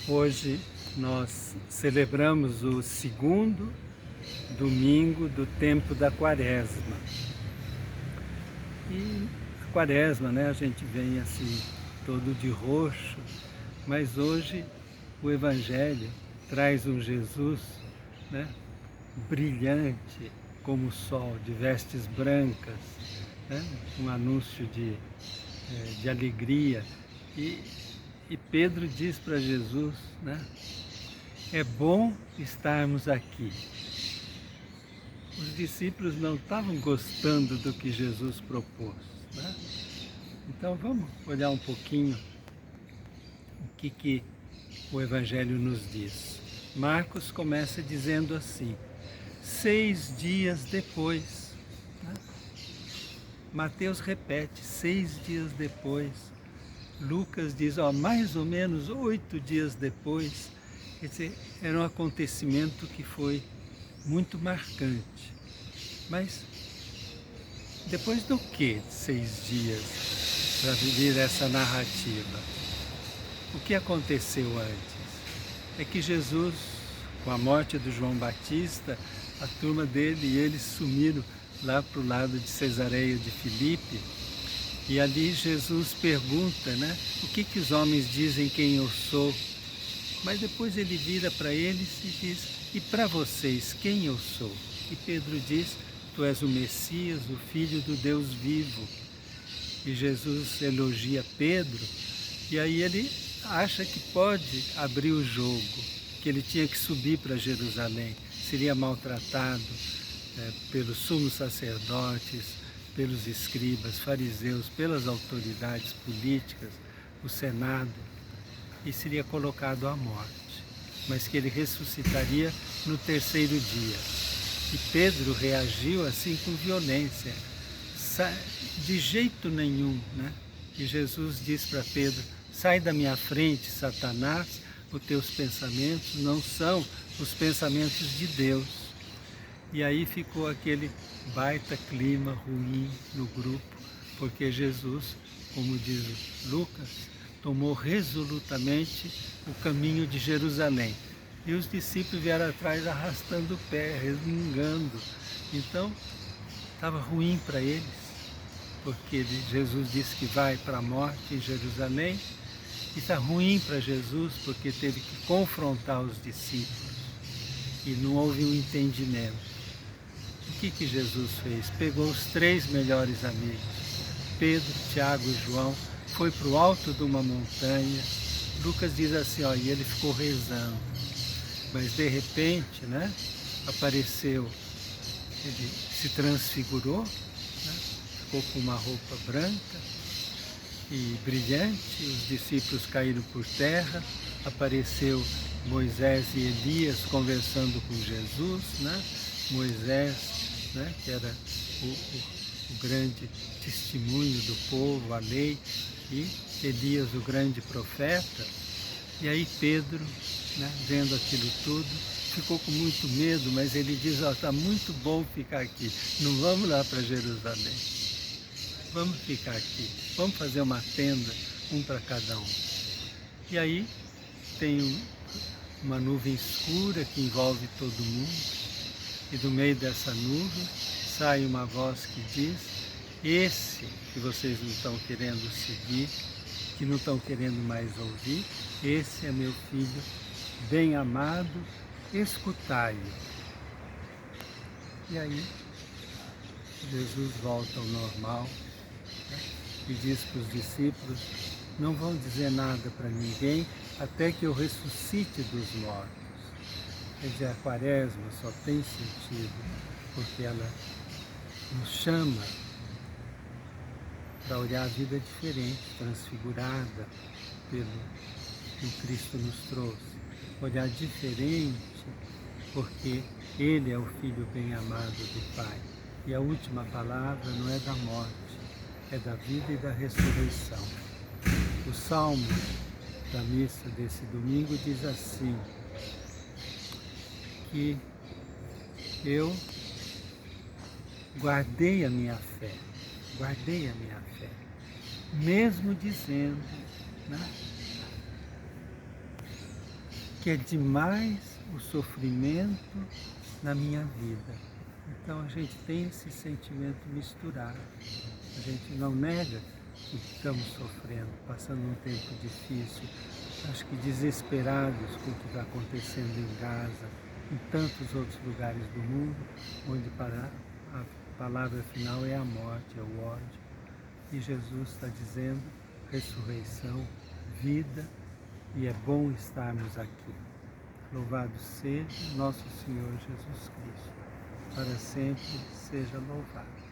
Hoje nós celebramos o segundo domingo do tempo da Quaresma. E a Quaresma, né, a gente vem assim todo de roxo, mas hoje o Evangelho traz um Jesus, né, brilhante como o sol, de vestes brancas, né, um anúncio de alegria. E, e Pedro diz para Jesus, né, é bom estarmos aqui. Os discípulos não estavam gostando do que Jesus propôs, né? Então vamos olhar um pouquinho o que o Evangelho nos diz. Marcos começa dizendo assim, 6 dias depois, né? Mateus repete, 6 dias depois. Lucas diz, mais ou menos 8 dias depois. Quer dizer, era um acontecimento que foi muito marcante. Mas depois do que 6 dias para viver essa narrativa? O que aconteceu antes? É que Jesus, com a morte do João Batista, a turma dele e eles sumiram lá para o lado de Cesareia de Filipe. E ali Jesus pergunta, né? O que os homens dizem quem eu sou? Mas depois ele vira para eles e diz, e para vocês, quem eu sou? E Pedro diz, tu és o Messias, o Filho do Deus vivo. E Jesus elogia Pedro, e aí ele acha que pode abrir o jogo, que ele tinha que subir para Jerusalém, seria maltratado pelos sumos sacerdotes, pelos escribas, fariseus, pelas autoridades políticas, o Senado, e seria colocado à morte, mas que ele ressuscitaria no terceiro dia. E Pedro reagiu assim com violência, de jeito nenhum, né? E Jesus diz para Pedro, sai da minha frente, Satanás, os teus pensamentos não são os pensamentos de Deus. E aí ficou aquele baita clima ruim no grupo, porque Jesus, como diz Lucas, tomou resolutamente o caminho de Jerusalém. E os discípulos vieram atrás arrastando o pé, resmungando. Então, estava ruim para eles, porque Jesus disse que vai para a morte em Jerusalém, e está ruim para Jesus, porque teve que confrontar os discípulos, e não houve um entendimento. O que Jesus fez? Pegou os 3 melhores amigos, Pedro, Tiago e João, foi para o alto de uma montanha. Lucas diz assim, e ele ficou rezando. Mas de repente, né, apareceu, ele se transfigurou, né, ficou com uma roupa branca e brilhante, os discípulos caíram por terra, apareceu Moisés e Elias conversando com Jesus, né? Moisés, né, que era o grande testemunho do povo, a lei, e Elias, o grande profeta. E aí Pedro, né, vendo aquilo tudo, ficou com muito medo, mas ele diz, está muito bom ficar aqui, não vamos lá para Jerusalém, vamos ficar aqui, vamos fazer uma tenda, um para cada um. E aí tem uma nuvem escura que envolve todo mundo, e do meio dessa nuvem sai uma voz que diz, esse que vocês não estão querendo seguir, que não estão querendo mais ouvir, esse é meu filho bem amado, escutai-o. E aí Jesus volta ao normal, né, e diz para os discípulos, não vão dizer nada para ninguém até que eu ressuscite dos mortos. Quer dizer, a Quaresma só tem sentido porque ela nos chama para olhar a vida diferente, transfigurada pelo que o Cristo nos trouxe. Olhar diferente porque Ele é o Filho bem amado do Pai. E a última palavra não é da morte, é da vida e da ressurreição. O salmo da missa desse domingo diz assim, que eu guardei a minha fé, mesmo dizendo, né, que é demais o sofrimento na minha vida. Então a gente tem esse sentimento misturado. A gente não nega que estamos sofrendo, passando um tempo difícil, acho que desesperados com o que está acontecendo em Gaza, em tantos outros lugares do mundo, onde a palavra final é a morte, é o ódio. E Jesus está dizendo ressurreição, vida, e é bom estarmos aqui. Louvado seja nosso Senhor Jesus Cristo, para sempre seja louvado.